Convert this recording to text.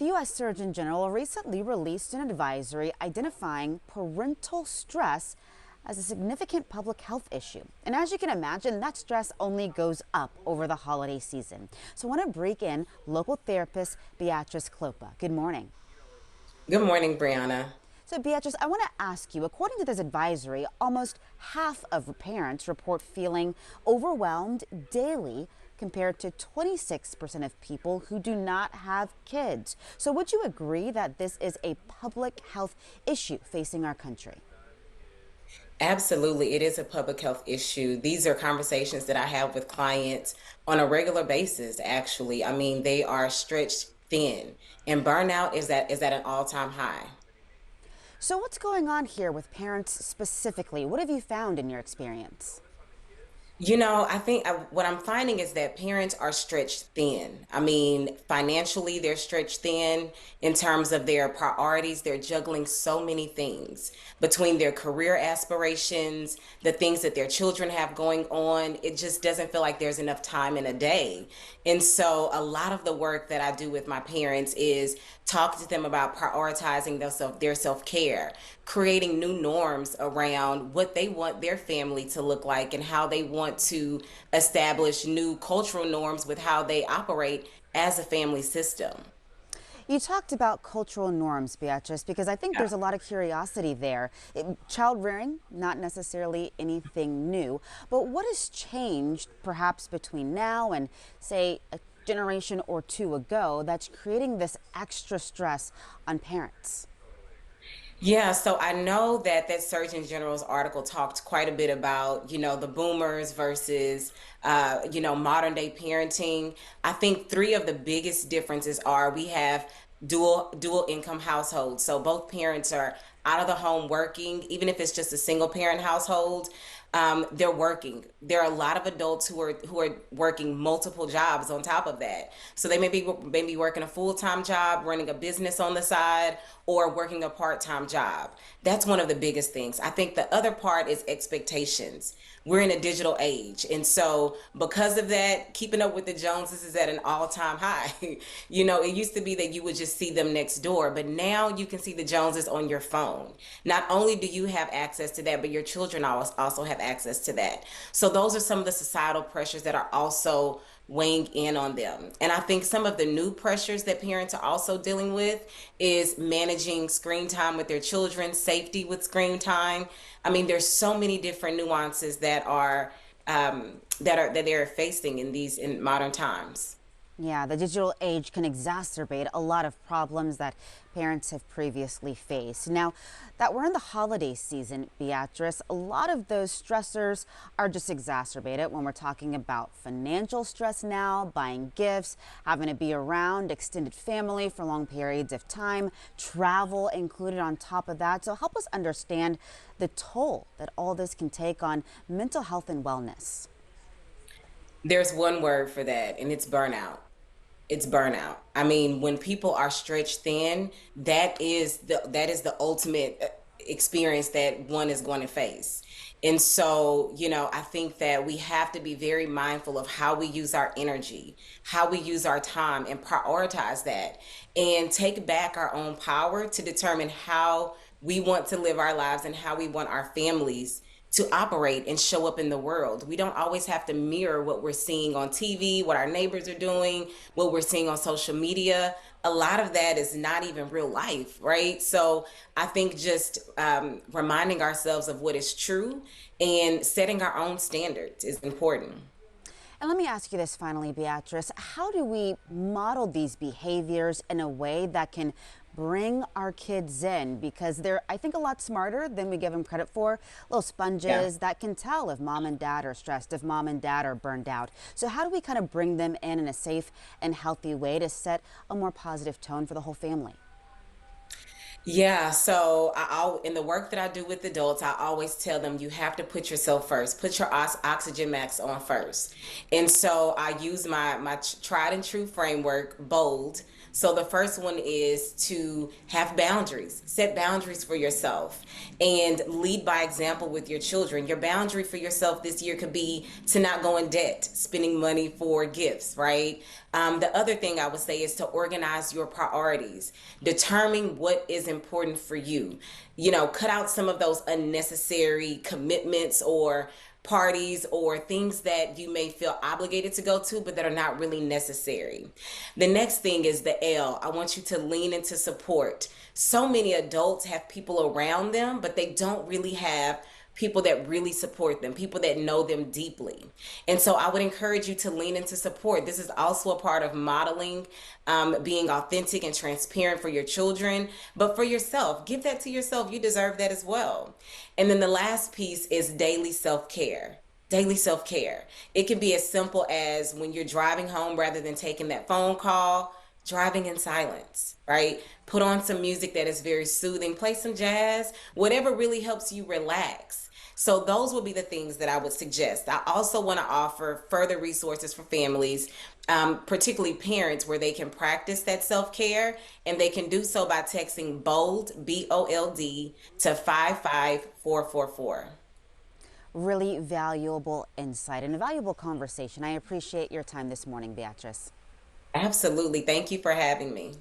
The U.S. Surgeon General recently released an advisory identifying parental stress as a significant public health issue. And as you can imagine, that stress only goes up over the holiday season. So I want to break in local therapist Beatrice Clopa. Good morning. Good morning, Brianna. So Beatrice, I want to ask you, according to this advisory, almost half of parents report feeling overwhelmed daily compared to 26% of people who do not have kids. So would you agree that this is a public health issue facing our country? Absolutely, it is a public health issue. These are conversations that I have with clients on a regular basis, actually. I mean, they are stretched thin, and burnout is at an all-time high. So what's going on here with parents specifically? What have you found in your experience? I think what I'm finding is that parents are stretched thin. I mean, financially, they're stretched thin in terms of their priorities. They're juggling so many things between their career aspirations, the things that their children have going on. It just doesn't feel like there's enough time in a day. And so, a lot of the work that I do with my parents is talk to them about prioritizing their self-care, creating new norms around what they want their family to look like and how they want to establish new cultural norms with how they operate as a family system. You talked about cultural norms, Beatrice, because I think there's a lot of curiosity there. Child rearing, not necessarily anything new, but what has changed perhaps between now and, say, a generation or two ago that's creating this extra stress on parents? Yeah, so I know that Surgeon General's article talked quite a bit about, the boomers versus, modern day parenting. I think three of the biggest differences are we have dual income households. So both parents are out of the home working, even if it's just a single parent household. They're working. There are a lot of adults who are working multiple jobs on top of that. So they may be working a full-time job, running a business on the side, or working a part-time job. That's one of the biggest things. I think the other part is expectations. We're in a digital age, and so because of that, keeping up with the Joneses is at an all-time high. It used to be that you would just see them next door, but now you can see the Joneses on your phone. Not only do you have access to that, but your children also have access to that. So those are some of the societal pressures that are also weighing in on them. And I think some of the new pressures that parents are also dealing with is managing screen time with their children, safety with screen time. I mean, there's so many different nuances that they're facing in modern times. Yeah, the digital age can exacerbate a lot of problems that parents have previously faced. Now that we're in the holiday season, Beatrice, a lot of those stressors are just exacerbated when we're talking about financial stress now, buying gifts, having to be around extended family for long periods of time, travel included on top of that. So help us understand the toll that all this can take on mental health and wellness. There's one word for that, and it's burnout. It's burnout. I mean, when people are stretched thin, that is the ultimate experience that one is going to face. And so, I think that we have to be very mindful of how we use our energy, how we use our time, and prioritize that, and take back our own power to determine how we want to live our lives and how we want our families to operate and show up in the world. We don't always have to mirror what we're seeing on TV, what our neighbors are doing, what we're seeing on social media. A lot of that is not even real life, right? So I think just reminding ourselves of what is true and setting our own standards is important. And let me ask you this finally, Beatrice. How do we model these behaviors in a way that can bring our kids in? Because they're, I think, a lot smarter than we give them credit for. Little Yeah. sponges that can tell if mom and dad are stressed, if mom and dad are burned out. So how do we kind of bring them in a safe and healthy way to set a more positive tone for the whole family? Yeah, so in the work that I do with adults, I always tell them you have to put yourself first. Put your oxygen max on first. And so I use my tried and true framework, BOLD. So the first one is to have boundaries. Set boundaries for yourself and lead by example with your children. Your boundary for yourself this year could be to not go in debt, spending money for gifts, right? The other thing I would say is to organize your priorities. Determine what is important for you. You know, cut out some of those unnecessary commitments or parties or things that you may feel obligated to go to, but that are not really necessary. The next thing is the L. I want you to lean into support. So many adults have people around them, but they don't really have people that really support them, people that know them deeply. And so I would encourage you to lean into support. This is also a part of modeling, being authentic and transparent for your children, but for yourself. Give that to yourself. You deserve that as well. And then the last piece is daily self care. Daily self care. It can be as simple as when you're driving home, rather than taking that phone call, driving in silence, right? Put on some music that is very soothing, play some jazz, whatever really helps you relax. So those would be the things that I would suggest. I also want to offer further resources for families, particularly parents, where they can practice that self-care, and they can do so by texting BOLD, BOLD, to 55444. Really valuable insight and a valuable conversation. I appreciate your time this morning, Beatrice. Absolutely. Thank you for having me.